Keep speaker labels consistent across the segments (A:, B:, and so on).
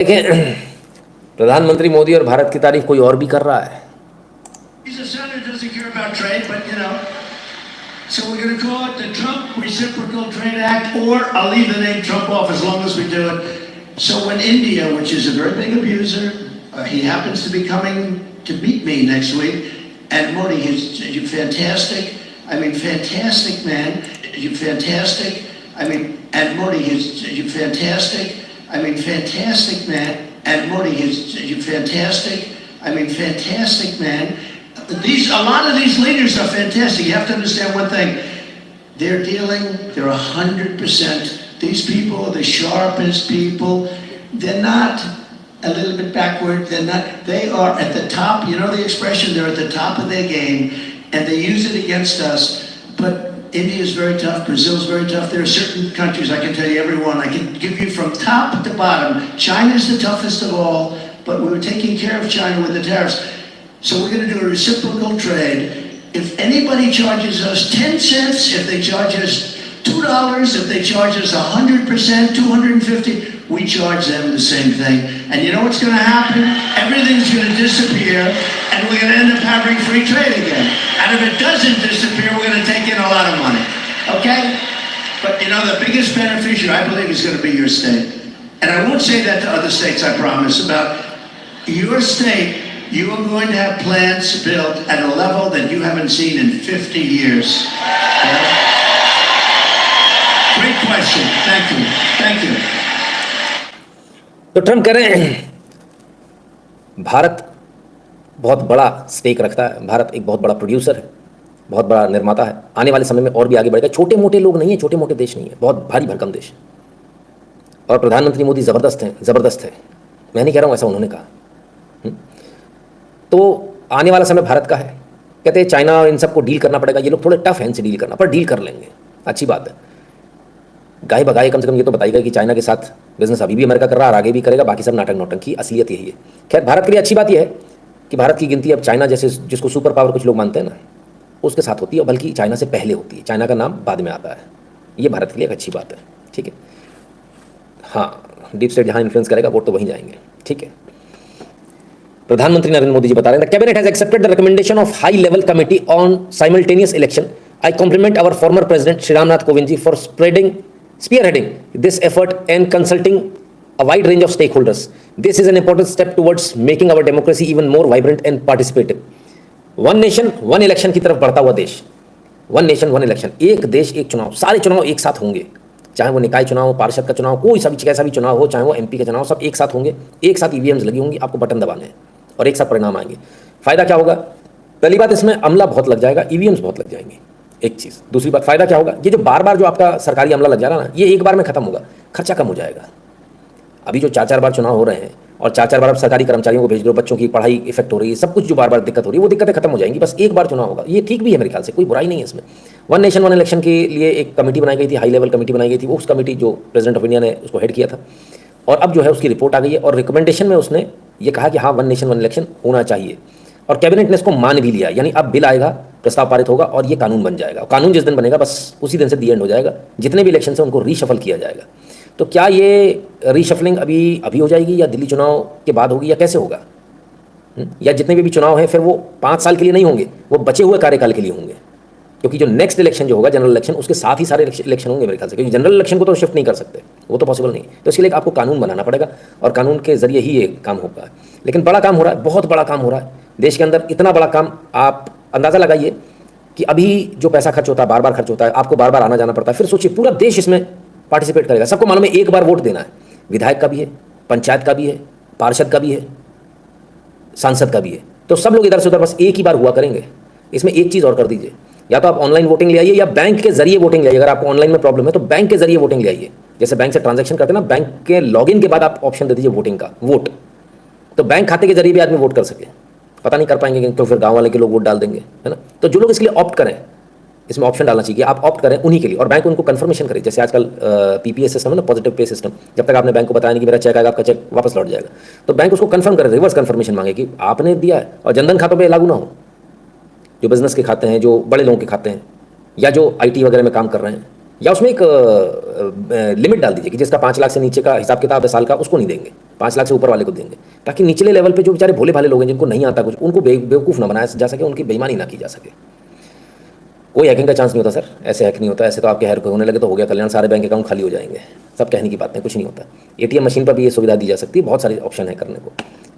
A: देखें, प्रधानमंत्री मोदी और भारत की तारीफ कोई और भी कर रहा है।
B: He's a senator, doesn't care about trade, but you know. So we're going to call it the Trump Reciprocal Trade Act, or I'll leave the name Trump off as long as we do it. So when India, which is a very big abuser, he happens to be coming to meet me next week, and Modi, he's fantastic. I mean, fantastic man. You're fantastic. I mean, and Modi, you're fantastic. I mean, fantastic man. And Modi, you're fantastic. I mean, fantastic man. A lot of these leaders are fantastic. You have to understand one thing. They're 100%. These people are the sharpest people. They're not a little bit backward. They are at the top. You know the expression, they're at the top of their game, and they use it against us. But India is very tough. Brazil is very tough. There are certain countries, I can tell you every one. I can give you from top to bottom. China is the toughest of all, but we were taking care of China with the tariffs. So we're going to do a reciprocal trade. If anybody charges us 10 cents, if they charge us $2, if they charge us 100%, 250, we charge them the same thing. And you know what's going to happen? Everything's going to disappear, and we're going to end up having free trade again. And if it doesn't disappear, we're going to take in a lot of money. Okay? But you know, the biggest beneficiary, I believe, is going to be your state. And I won't say that to other states, I promise. About your state, you are going to have plants built at a level that you haven't seen in 50 years. Okay? Great question. Thank you. Thank you.
A: तो Trump कह रहे हैं भारत बहुत बड़ा stake रखता है, भारत एक बहुत बड़ा प्रोड्यूसर है, बहुत बड़ा निर्माता है, आने वाले समय में और भी आगे बढ़ेगा। छोटे मोटे लोग नहीं है, छोटे मोटे देश नहीं है, बहुत भारी भरकम देश है। और प्रधानमंत्री मोदी ज़बरदस्त है। मैं नहीं कह रहा हूँ ऐसा उन्होंने कहा। तो आने वाला समय भारत का है। कहते हैं चाइना और इन सबको डील करना पड़ेगा, ये लोग थोड़े टफ हैं इनसे डील करना, पर डील कर लेंगे, अच्छी बात है। गाय बगाए कम से कम ये तो बताएगा कि चाइना के साथ बिजनेस अभी भी अमेरिका कर रहा है और आगे भी करेगा, बाकी सब नाटक नौटंकी, असलियत यही है। खैर, भारत के लिए अच्छी बात यह है कि भारत की गिनती अब चाइना जैसे जिसको सुपर पावर कुछ लोग मानते हैं ना, उसके साथ होती है, बल्कि चाइना से पहले होती है। चाइना का नाम बाद में आता है। ये भारत के लिए एक अच्छी बात है। ठीक है, हाँ, डीप स्टेट जहाँ इन्फ्लुएंस करेगा वोट तो वहीं जाएंगे। ठीक है, प्रधानमंत्री नरेंद्र मोदी जी बता रहे हैं, the cabinet has accepted the recommendation of high level committee on simultaneous election. I compliment our former president Shri Ramnath Kovind ji for spearheading this effort and consulting a wide range of stakeholders. This is an important step towards making our democracy even more vibrant and participative. One nation, one election की तरफ बढ़ता हुआ देश। One nation, one election, एक देश एक चुनाव, सारे चुनाव एक साथ होंगे, चाहे वो निकाय चुनाव, पार्षद का चुनाव, कोई सा भी कैसा भी चुनाव हो, चाहे वो एमपी का चुनाव, सब एक साथ होंगे, एक साथ ईवीएम्स लगी होंगी, आपको बटन दबाने हैं और एक साथ परिणाम आएंगे। फायदा क्या होगा? पहली बात, इसमें अमला बहुत लग जाएगा, ईवीएम्स बहुत लग जाएंगे, एक चीज़। दूसरी बात, फायदा क्या होगा? ये जो बार बार जो आपका सरकारी अमला लग जा रहा है ना, ये एक बार में खत्म होगा, खर्चा कम हो जाएगा। अभी जो 4-4 बार चुनाव हो रहे हैं और 4-4 बार आप सरकारी कर्मचारियों को भेज दो, बच्चों की पढ़ाई इफेक्ट हो रही है, सब कुछ जो बार बार दिक्कत हो रही है वो दिक्कतें खत्म हो जाएंगी, बस एक बार चुनाव होगा। ये ठीक भी है मेरे ख्याल से, कोई बुराई नहीं है इसमें। वन नेशन वन इलेक्शन के लिए एक कमेटी बनाई गई थी, हाई लेवल कमेटी बनाई गई थी, उस कमेटी जो प्रेसिडेंट ऑफ इंडिया ने उसको हेड किया था, और अब जो है उसकी रिपोर्ट आ गई है और रिकमेंडेशन में उसने ये कहा कि हाँ, वन नेशन वन इलेक्शन होना चाहिए, और कैबिनेट ने इसको मान भी लिया। यानी अब बिल आएगा, प्रस्ताव पारित होगा और ये कानून बन जाएगा। कानून जिस दिन बनेगा बस उसी दिन से दी एंड हो जाएगा, जितने भी इलेक्शन से उनको रीशफल किया जाएगा। तो क्या ये रीशफलिंग अभी हो जाएगी या दिल्ली चुनाव के बाद होगी या कैसे होगा? या जितने भी चुनाव हैं फिर वो 5 साल के लिए नहीं होंगे, वो बचे हुए कार्यकाल के लिए होंगे, क्योंकि जो नेक्स्ट इलेक्शन जो होगा जनरल इलेक्शन, उसके साथ ही सारे इलेक्शन होंगे मेरे ख्याल से, क्योंकि जनरल इलेक्शन को तो शिफ्ट नहीं कर सकते, वो तो पॉसिबल नहीं। तो इसके लिए आपको कानून बनाना पड़ेगा और कानून के जरिए ही ये काम होगा। लेकिन बड़ा काम हो रहा है, बहुत बड़ा काम हो रहा है देश के अंदर। इतना बड़ा काम, आप अंदाज़ा लगाइए कि अभी जो पैसा खर्च होता है, बार बार खर्च होता है, आपको बार बार आना जाना पड़ता है, फिर सोचिए पूरा देश इसमें पार्टिसिपेट करेगा। सबको मालूम है एक बार वोट देना है, विधायक का भी है, पंचायत का भी है, पार्षद का भी है, सांसद का भी है। तो सब लोग इधर से उधर बस एक ही बार हुआ करेंगे। इसमें एक चीज़ और कर दीजिए, या तो आप ऑनलाइन वोटिंग ले आइए या बैंक के जरिए वोटिंग ले आइए। अगर आपको ऑनलाइन में प्रॉब्लम है तो बैंक के जरिए वोटिंग ले आइए। जैसे बैंक से ट्रांजैक्शन करते हैं ना, बैंक के लॉगिन के बाद आप ऑप्शन दे दीजिए वोटिंग का, वोट, तो बैंक खाते के जरिए भी आदमी वोट कर सके। पता नहीं कर पाएंगे तो फिर गांव वाले के लोग वोट डाल देंगे, है ना। तो जो लोग इसके लिए ऑप्ट करें, इसमें ऑप्शन डालना चाहिए, आप ऑप्ट करें उन्हीं के लिए, और बैंक उनको कंफर्मेशन करे। जैसे आजकल पीपीएस सिस्टम है ना, पॉजिटिव पे सिस्टम, जब तक आपने बैंक को बताया नहीं कि मेरा चेक आएगा, आपका चेक वापस लौट जाएगा, तो बैंक उसको कंफर्म करे, रिवर्स कंफर्मेशन मांगे कि आपने दिया है। और जनधन खातों पर लागू ना हो, जो बिजनेस के खाते हैं, जो बड़े लोगों के खाते हैं, या जो IT वगैरह में काम कर रहे हैं, या उसमें एक लिमिट डाल दीजिए कि जिसका 5 लाख से नीचे का हिसाब किताब है साल का, उसको नहीं देंगे, 5 लाख से ऊपर वाले को देंगे, ताकि निचले लेवल पे जो बेचारे भोले भाले लोग हैं जिनको नहीं आता कुछ, उनको बेवकूफ़ ना बनाया जा सके, उनकी बेईमानी ना की जा सके। कोई हैकिंग का चांस नहीं होता सर, ऐसे हैक नहीं होता। ऐसे तो आपके हैक होने लगे तो हो गया कल्याण, सारे बैंक अकाउंट खाली हो जाएंगे। सब कहने की बात है, कुछ नहीं होता। एटीएम मशीन पर भी ये सुविधा दी जा सकती है, बहुत सारे ऑप्शन है करने को।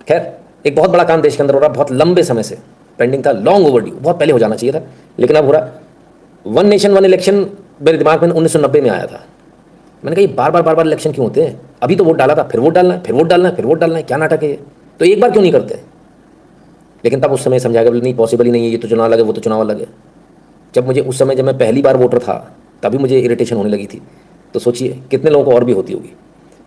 A: खैर, एक बहुत बड़ा काम देश के अंदर हो रहा है, बहुत लंबे समय से पेंडिंग था, लॉन्ग ओवरड्यू, बहुत पहले हो जाना चाहिए था, लेकिन अब हो रहा। वन नेशन वन इलेक्शन मेरे दिमाग में 1990 में आया था। मैंने कहा ये बार बार इलेक्शन क्यों होते हैं? अभी तो वोट डाला था, फिर वोट डालना है, फिर वोट डालना है, फिर वोट डालना है, क्या नाटक है ये? तो एक बार क्यों नहीं करते? लेकिन तब उस समय समझा गया नहीं, पॉसिबल ही नहीं है, ये तो चुनाव अलग है, वो तो चुनाव अलग है। जब मुझे उस समय, जब मैं पहली बार वोटर था, तभी मुझे इरिटेशन होने लगी थी। तो सोचिए कितने लोगों को और भी होती होगी।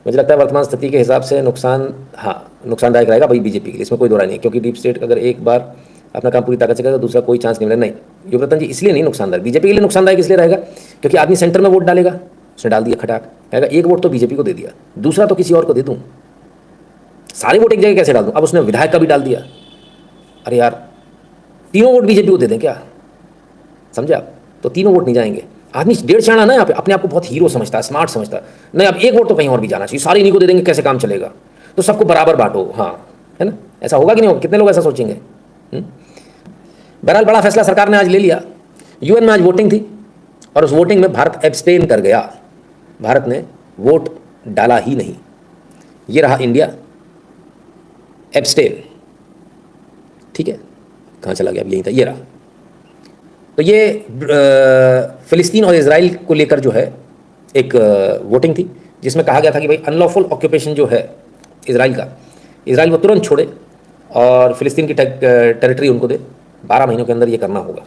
A: मुझे लगता है वर्तमान स्थिति के हिसाब से नुकसानदायक रहेगा भाई बीजेपी के लिए, इसमें कोई दो राय नहीं है, क्योंकि डीप स्टेट अगर एक बार अपना काम पूरी ताकत से करेगा तो दूसरा कोई चांस नहीं मिलेगा। नहीं युवरतन जी, इसलिए नहीं नुकसानदायक, बीजेपी के लिए नुकसानदायक इसलिए रहेगा क्योंकि आदमी सेंटर में वोट डालेगा, उसने डाल दिया खटाक, कहेगा एक वोट तो बीजेपी को दे दिया, दूसरा तो किसी और को दे दूँ, सारे वोट एक जगह कैसे डाल दूँ? अब उसने विधायक का भी डाल दिया, अरे यार तीनों वोट बीजेपी को दे दें क्या? समझे आप? तो तीनों वोट नहीं जाएंगे। आदमी डेढ़ चाणा ना यहाँ पे अपने आप को बहुत हीरो समझता है, स्मार्ट समझता है। नहीं, अब एक वोट तो कहीं और भी जाना चाहिए, सारे इन्हीं को दे देंगे, कैसे काम चलेगा? तो सबको बराबर बांटो, हाँ, है ना? ऐसा होगा कि नहीं होगा? कितने लोग ऐसा सोचेंगे? बहरहाल बड़ा फैसला सरकार ने आज ले लिया। यूएन में आज वोटिंग थी और उस वोटिंग में भारत एब्सटेन कर गया, भारत ने वोट डाला ही नहीं। ये रहा इंडिया, एब्सटेन, ठीक है? कहाँ चला गया? अब यहीं था, ये रहा। तो ये फ़िलिस्तीन और इजराइल को लेकर जो है एक वोटिंग थी, जिसमें कहा गया था कि भाई अनलॉफुल ऑक्यूपेशन जो है इजराइल का, इजराइल वो तुरंत छोड़े और फ़िलिस्तीन की टेरिटरी उनको दे, 12 महीनों के अंदर ये करना होगा।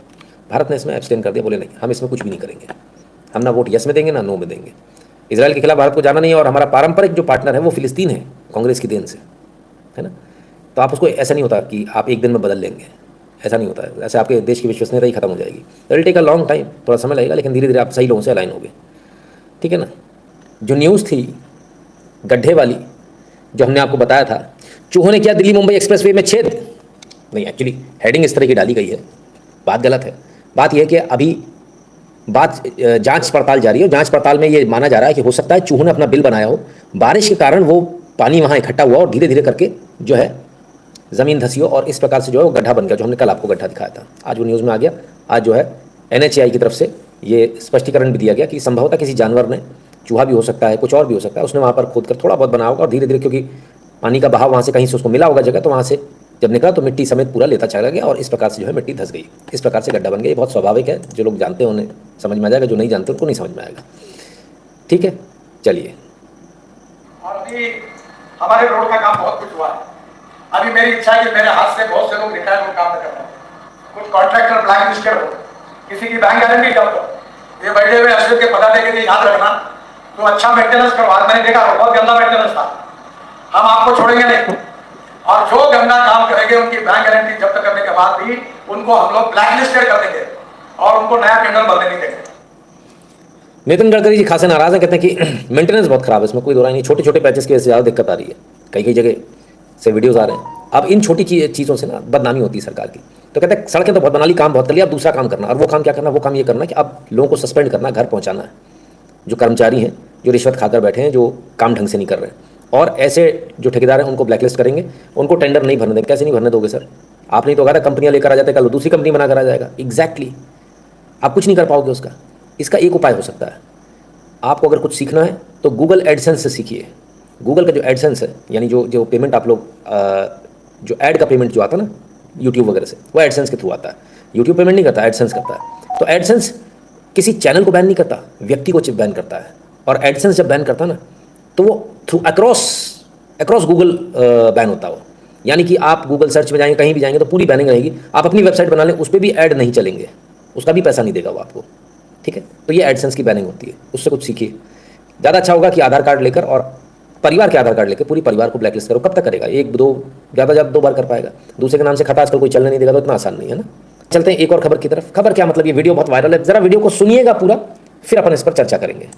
A: भारत ने इसमें एब्सटेन कर दिया, बोले नहीं, हम इसमें कुछ भी नहीं करेंगे, हम ना वोट यस में देंगे ना नो में देंगे। इजराइल के खिलाफ भारत को जाना नहीं है, और हमारा पारंपरिक जो पार्टनर है वो फ़िलिस्तीन है, कांग्रेस की देन से, है ना? तो आप उसको, ऐसा नहीं होता कि आप एक दिन में बदल लेंगे, ऐसा नहीं होता है। ऐसे आपके देश की विश्वसनीयता ही खत्म हो जाएगी। Will take a long time, थोड़ा समय लगेगा, लेकिन धीरे धीरे आप सही लोगों से अलाइन होगे, ठीक है ना? जो न्यूज़ थी गड्ढे वाली, जो हमने आपको बताया था, चूहों ने किया दिल्ली मुंबई एक्सप्रेसवे में छेद, नहीं, एक्चुअली हेडिंग इस तरह की डाली गई है, बात गलत है। बात यह है कि अभी बात जांच पड़ताल जारी है, जांच पड़ताल में ये माना जा रहा है कि हो सकता है चूहों ने अपना बिल बनाया हो, बारिश के कारण वो पानी वहाँ इकट्ठा हुआ और धीरे धीरे करके जो है ज़मीन धसी हो, और इस प्रकार से जो है वो गड्ढा बन गया, जो हमने कल आपको गड्ढा दिखाया था। आज वो न्यूज़ में आ गया। आज जो है NHAI की तरफ से ये स्पष्टीकरण भी दिया गया कि संभवतः किसी जानवर ने, चूहा भी हो सकता है, कुछ और भी हो सकता है, उसने वहाँ पर खोद कर थोड़ा बहुत बनाया होगा, और धीरे धीरे क्योंकि पानी का बहाव वहाँ से कहीं से उसको मिला होगा जगह, तो वहाँ से जब निकला तो मिट्टी समेत पूरा लेता चला गया, और इस प्रकार से जो है मिट्टी धस गई, इस प्रकार से गड्ढा बन गया। ये बहुत स्वाभाविक है, जो लोग जानते हैं उन्हें समझ में आ जाएगा, जो नहीं जानते उनको नहीं समझ में आएगा, ठीक है? चलिए।
C: और अभी हमारे रोड का काम बहुत कुछ हुआ है। अभी मेरी इच्छा है कि मेरे हाथ से बहुत से लोग रिटायर हो काम न कर रहे हैं, कुछ कॉन्ट्रैक्टर ब्लैक लिस्टेड हो, किसी की बैंक गारंटी जब्त हो, ये बैठे हुए अश्विन के पता के लिए याद रखना, तो अच्छा मेंटेनेंस करवा। मैंने देखा बहुत गंदा मेंटेनेंस था, हम आपको छोड़ेंगे नहीं, और जो गंदा काम करेंगे उनकी बैंक गारंटी जब्त करने के बाद भी उनको हम लोग ब्लैक लिस्टेड कर देंगे और उनको नया टेंडर भरने नहीं देंगे।
A: नितिन गडकरी जी खासे नाराज हैं, कहते हैं कि मेंटेनेंस बहुत खराब है, इसमें कोई दो राय नहीं, छोटे छोटे पैचेस की वजह से ज़्यादा दिक्कत आ रही है, कई कई जगह से वीडियोस आ रहे हैं। अब इन छोटी चीज़ों से ना बदनामी होती है सरकार की। तो कहते हैं सड़कें तो बहुत बना ली, काम बहुत कर लिया, अब दूसरा काम करना, और वो काम क्या करना? वो काम ये करना कि अब लोगों को सस्पेंड करना, घर पहुँचाना है, जो कर्मचारी हैं जो रिश्वत खाकर बैठे हैं, जो काम ढंग से नहीं कर रहे हैं, और ऐसे जो ठेकेदार हैं उनको ब्लैकलिस्ट करेंगे, उनको टेंडर नहीं भरने देंगे। कैसे नहीं भरने दोगे सर? आप नहीं तो कहा था कंपनियाँ लेकर आ जाते, कल दूसरी कंपनी बना कर आ जाएगा। एग्जैक्टली, आप कुछ नहीं कर पाओगे उसका। इसका एक उपाय हो सकता है, आपको अगर कुछ सीखना है तो गूगल एडसेंस से सीखिए। गूगल का जो एडसेंस है, यानी जो पेमेंट आप लोग, जो ऐड का पेमेंट जो आता है ना यूट्यूब वगैरह से, वो एडसेंस के थ्रू आता है। यूट्यूब पेमेंट नहीं करता, एडसेंस करता है। तो एडसेंस किसी चैनल को बैन नहीं करता, व्यक्ति को बैन करता है। और एडसेंस जब बैन करता है ना, तो वो थ्रू अक्रॉस गूगल बैन होता है वो। यानी कि आप गूगल सर्च में जाएंगे, कहीं भी जाएंगे तो पूरी बैनिंग रहेगी। आप अपनी वेबसाइट बना लें, उस पर भी ऐड नहीं चलेंगे, उसका भी पैसा नहीं देगा वो आपको, ठीक है? तो ये एडसेंस की बैनिंग होती है, उससे कुछ सीखिए। ज़्यादा अच्छा होगा कि आधार कार्ड लेकर और परिवार के आधार कार्ड लेकर पूरी परिवार को ब्लैकलिस्ट करो। कब तक करेगा? एक दो, ज़्यादा 2 बार कर पाएगा। दूसरे के नाम से खाता आजकल कोई चलने नहीं देगा, तो इतना आसान नहीं है ना। चलते हैं एक और खबर की तरफ। खबर क्या मतलब? ये वीडियो बहुत वायरल है, जरा वीडियो को सुनिएगा पूरा, फिर अपन इस पर चर्चा करेंगे।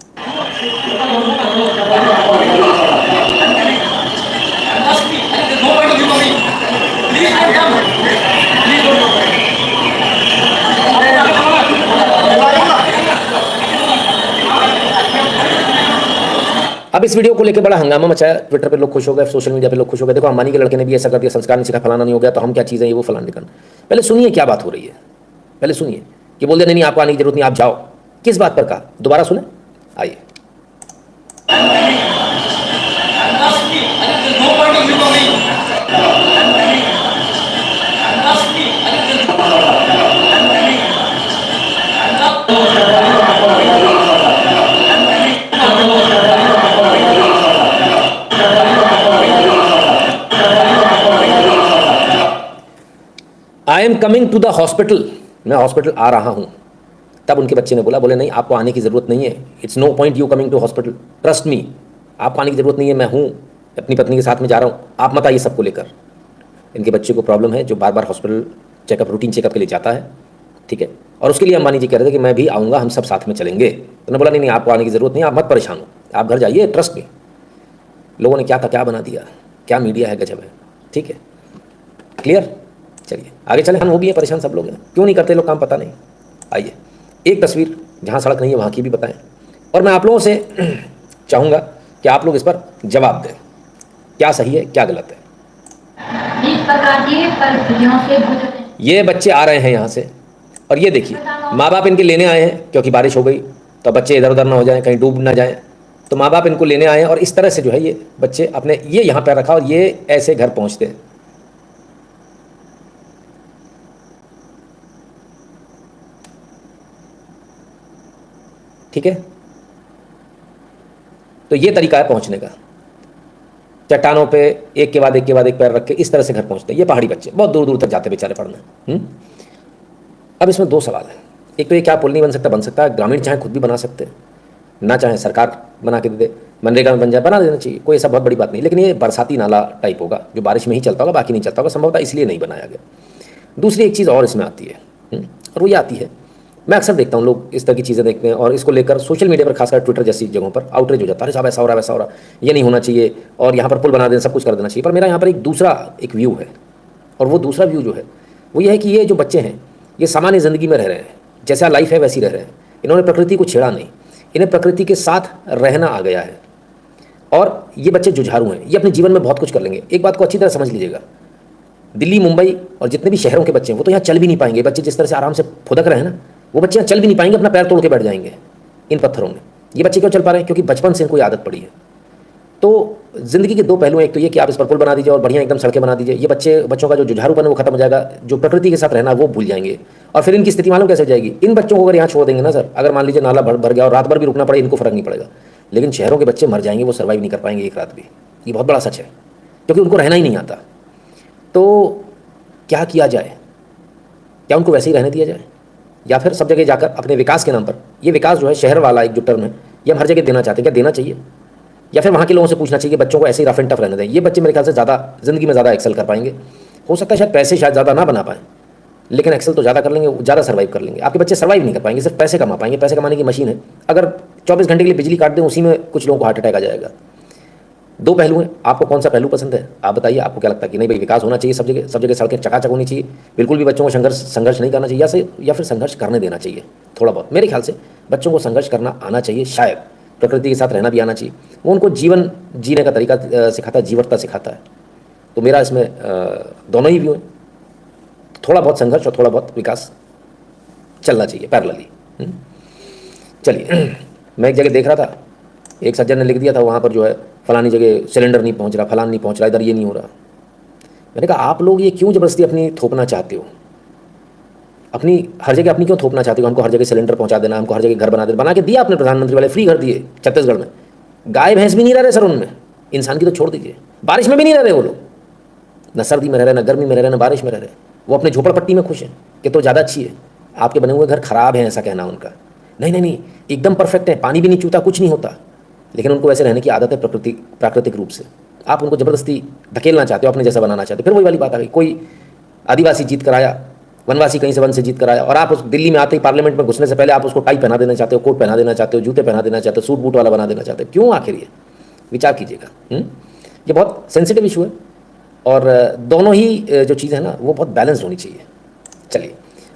A: अब इस वीडियो को लेकर बड़ा हंगामा मचाया, ट्विटर पे लोग खुश हो गए, सोशल मीडिया पे लोग खुश हो गए, देखो अंबानी के लड़के ने भी ऐसा कर दिया, संस्कार नहीं सीखा, फलाना नहीं हो गया, तो हम क्या चीज़ है ये वो फलाना निकलना। पहले सुनिए क्या बात हो रही है, पहले सुनिए कि बोल दे नहीं आपको आने की जरूरत नहीं, आप जाओ, किस बात पर कहा, दोबारा सुने, आइए। I am coming to the hospital, मैं हॉस्पिटल आ रहा हूं। तब उनके बच्चे ने बोला, बोले नहीं आपको आने की ज़रूरत नहीं है, it's no point you coming to hospital, trust me, आपको आने की ज़रूरत नहीं है, मैं हूँ अपनी पत्नी के साथ में जा रहा हूँ, आप मत आइए सबको लेकर। इनके बच्चे को प्रॉब्लम है जो बार बार हॉस्पिटल चेकअप, रूटीन चेकअप के लिए जाता है, ठीक है, और उसके लिए अंबानी जी कह रहे थे कि मैं भी आऊँगा, हम सब साथ में चलेंगे। तो उन्होंने बोला नहीं आपको आने की ज़रूरत नहीं, आप मत परेशान हो, आप घर जाइए, ट्रस्ट मी। लोगों ने क्या था क्या बना दिया, क्या मीडिया है, गजब है, ठीक है, क्लियर। चलिए आगे चले, हम वो भी है परेशान सब लोग हैं, क्यों नहीं करते लोग काम, पता नहीं। आइए एक तस्वीर जहाँ सड़क नहीं है वहाँ की भी बताएं, और मैं आप लोगों से चाहूँगा कि आप लोग इस पर जवाब दें, क्या सही है क्या गलत है।
D: इस प्रकार की परिस्थितियों से गुजरने
A: ये बच्चे आ रहे हैं यहाँ से, और ये देखिए माँ बाप इनके लेने आए हैं, क्योंकि बारिश हो गई तो बच्चे इधर उधर ना हो जाएं, कहीं डूब ना जाएं, तो माँ बाप इनको लेने आए हैं, और इस तरह से जो है ये बच्चे अपने ये यहाँ पर रखा और ये ऐसे घर पहुँचते हैं। ठीक है, तो ये तरीका है पहुंचने का, चट्टानों पे एक के बाद एक के बाद एक पैर रख के इस तरह से घर पहुंचते हैं। ये पहाड़ी बच्चे बहुत दूर दूर तक जाते बेचारे पढ़ने। अब इसमें दो सवाल है, एक तो ये क्या पुल नहीं बन सकता, बन सकता है, ग्रामीण चाहे खुद भी बना सकते हैं, ना चाहे सरकार बना के दे दे, मनरेगा में बन जाए, बना देना चाहिए, कोई ऐसा बहुत बड़ी बात नहीं, लेकिन ये बरसाती नाला टाइप होगा जो बारिश में ही चलता होगा, बाकी नहीं चलता होगा, संभवतः इसलिए नहीं बनाया गया। दूसरी एक चीज़ और इसमें आती है, और वो ये आती है, मैं अक्सर देखता हूँ लोग इस तरह की चीज़ें देखते हैं और इसको लेकर सोशल मीडिया पर खासकर ट्विटर जैसी जगहों पर आउटरीच हो जाता है, अरे साहब ऐसा हो रहा है वैसा हो रहा है, ये नहीं होना चाहिए, और यहाँ पर पुल बना देना, सब कुछ कर देना चाहिए। पर मेरा यहाँ पर एक दूसरा एक व्यू है, और वो दूसरा व्यू जो है वो ये है कि ये जो बच्चे हैं ये सामान्य ज़िंदगी में रह रहे हैं, जैसा लाइफ है वैसी रह रहे हैं, इन्होंने प्रकृति को छेड़ा नहीं, इन्हें प्रकृति के साथ रहना आ गया है, और ये बच्चे जुझारू हैं, ये अपने जीवन में बहुत कुछ कर लेंगे। एक बात को अच्छी तरह समझ लीजिएगा, दिल्ली मुंबई और जितने भी शहरों के बच्चे हैं वो तो यहाँ चल भी नहीं पाएंगे, बच्चे जिस तरह से आराम से फुदक रहे हैं ना, वो बच्चे यहाँ चल भी नहीं पाएंगे, अपना पैर तोड़ के बैठ जाएंगे इन पत्थरों में। ये बच्चे क्यों चल पा रहे हैं? क्योंकि बचपन से इनको आदत पड़ी है। तो ज़िंदगी के दो पहलू हैं, एक तो ये कि आप इस पर पुल बना दीजिए और बढ़िया एकदम सड़कें बना दीजिए, ये बच्चों का जो जुझारूपन है वो खत्म हो जाएगा, जो प्रकृति के साथ रहना वो भूल जाएंगे, और फिर इनकी स्थिति मालूम कैसे हो जाएगी। इन बच्चों को अगर यहाँ छोड़ देंगे ना सर, अगर मान लीजिए नाला भर गया और रात भर भी रुकना पड़े, इनको फर्क नहीं पड़ेगा, लेकिन शहरों के बच्चे मर जाएंगे, वो सर्वाइव नहीं कर पाएंगे एक रात भी। ये बहुत बड़ा सच है, क्योंकि उनको रहना ही नहीं आता। तो क्या किया जाए? क्या उनको वैसे ही रहने दिया जाए, या फिर सब जगह जाकर अपने विकास के नाम पर, ये विकास जो है शहर वाला एक जो टर्म है ये हम हर जगह देना चाहते हैं, क्या देना चाहिए? या फिर वहाँ के लोगों से पूछना चाहिए बच्चों को ऐसे ही रफ एंड टफ रहने दें? ये बच्चे मेरे ख्याल से ज़्यादा ज़िंदगी में ज़्यादा एक्सेल कर पाएंगे। हो सकता है शायद पैसे शायद ज़्यादा ना बना पाएँ, लेकिन एक्सेल तो ज़्यादा कर लेंगे, ज़्यादा सर्वाइव कर लेंगे। आपके बच्चे सर्वाइव नहीं कर पाएंगे, सिर्फ पैसे कमा पाएंगे, पैसे कमाने की मशीन है। अगर 24 घंटे के लिए बिजली काट दें, उसी में कुछ लोगों को हार्ट अटैक आ जाएगा। दो पहलू हैं, आपको कौन सा पहलू पसंद है? आप बताइए, आपको क्या लगता है कि नहीं भाई विकास होना चाहिए, सब जगह सड़कें चकाचक होनी चाहिए, बिल्कुल भी बच्चों को संघर्ष नहीं करना चाहिए, या फिर संघर्ष करने देना चाहिए थोड़ा बहुत? मेरे ख्याल से बच्चों को संघर्ष करना आना चाहिए, शायद प्रकृति के साथ रहना भी आना चाहिए, वो उनको जीवन जीने का तरीका सिखाता है, जीवटता सिखाता है। तो मेरा इसमें दोनों ही व्यू हैं, थोड़ा बहुत संघर्ष और थोड़ा बहुत विकास चलना चाहिए पैरेलली। चलिए, मैं एक जगह देख रहा था, एक सज्जन ने लिख दिया था वहाँ पर जो है फलानी जगह सिलेंडर नहीं पहुँच रहा, फलान नहीं पहुँच रहा, इधर ये नहीं हो रहा। मैंने कहा आप लोग ये क्यों ज़बरदस्ती अपनी थोपना चाहते हो? अपनी हर जगह अपनी क्यों थोपना चाहते हो? हमको हर जगह सिलेंडर पहुँचा देना, हमको हर जगह घर बना के दिया आपने, प्रधानमंत्री वाले फ्री घर दिए छत्तीसगढ़ में। गाय भैंस भी नहीं रह रहे सर उनमें, इंसान की तो छोड़ दीजिए, बारिश में भी नहीं रह रहे वो लोग, न सर्दी में रह रहे, न गर्मी में रह रहे, न बारिश में रह रहे, वो अपने झोपड़पट्टी में खुश हैं कि तो ज़्यादा अच्छी है। आपके बने हुए घर खराब हैं ऐसा कहना उनका, नहीं, एकदम परफेक्ट है, पानी भी नहीं चूता, कुछ नहीं होता, लेकिन उनको वैसे रहने की आदत है प्राकृतिक रूप से। आप उनको ज़बरदस्ती धकेलना चाहते हो, अपने जैसा बनाना चाहते हो। फिर वही वाली बात आ गई, कोई आदिवासी जीत कर आया, वनवासी कहीं से वन से जीत कर आया, और आप उस दिल्ली में आते ही पार्लियामेंट में घुसने से पहले आप उसको टाई पहना देना चाहते हो, कोट पहना देना चाहते हो, जूते पहना देना चाहते हो, सूट बूट वाला बना देना चाहते हो। क्यों आखिर? ये विचार कीजिएगा। ये बहुत सेंसिटिव इशू है, और दोनों ही जो चीज़ है ना वो बहुत बैलेंस होनी चाहिए। चलिए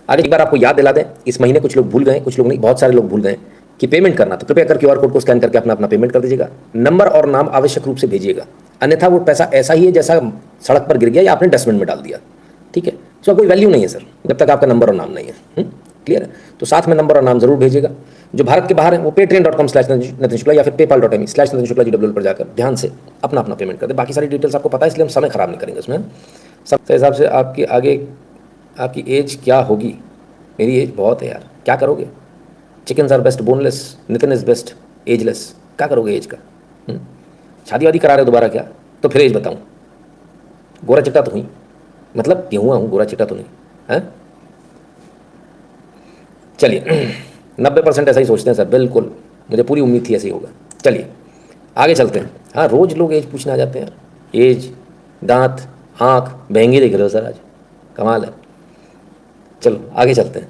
A: आगे एक बार आपको याद दिला दें, इस महीने कुछ लोग भूल गए, कुछ लोग नहीं, बहुत सारे लोग भूल गए कि पेमेंट करना, तो कृपया कर क्यूआर कोड को स्कैन करके अपना अपना पेमेंट कर दीजिएगा। नंबर और नाम आवश्यक रूप से भेजिएगा, अन्यथा वो पैसा ऐसा ही है जैसा सड़क पर गिर गया या आपने डस्टबिन में डाल दिया, ठीक है। उसका कोई वैल्यू नहीं है सर, जब तक आपका नंबर और नाम नहीं है। क्लियर है? तो साथ में नंबर और नाम जरूर भेजिएगा। जो भारत के बाहर है वो paytm.com/नितिन शुक्ला या फिर paypal.me/नितिन शुक्ला GWL पर जाकर ध्यान से अपना अपना पेमेंट कर दे। बाकी सारी डिटेल्स आपको पता है, इसलिए हम समय खराब नहीं करेंगे उसमें। सबके हिसाब से आपकी आगे आपकी एज क्या होगी? मेरी एज बहुत है यार, क्या करोगे? Chickens are best boneless, Nitin is best ageless. क्या करोगे एज का? शादी वादी करा रहे हो दोबारा क्या? तो फिर एज बताऊँ? गोरा चिट्टा तो हुई, मतलब गेहूँ हूँ, गोरा चिट्टा तो नहीं है। चलिए 90% ऐसा ही सोचते हैं सर, बिल्कुल मुझे पूरी उम्मीद थी ऐसे ही होगा। चलिए आगे चलते हैं। हाँ, रोज़ लोग एज पूछने आ जाते हैं यार, एज, दांत, आँख, महंगी देख रहे हो सर आज, कमाल है। चलो आगे चलते हैं।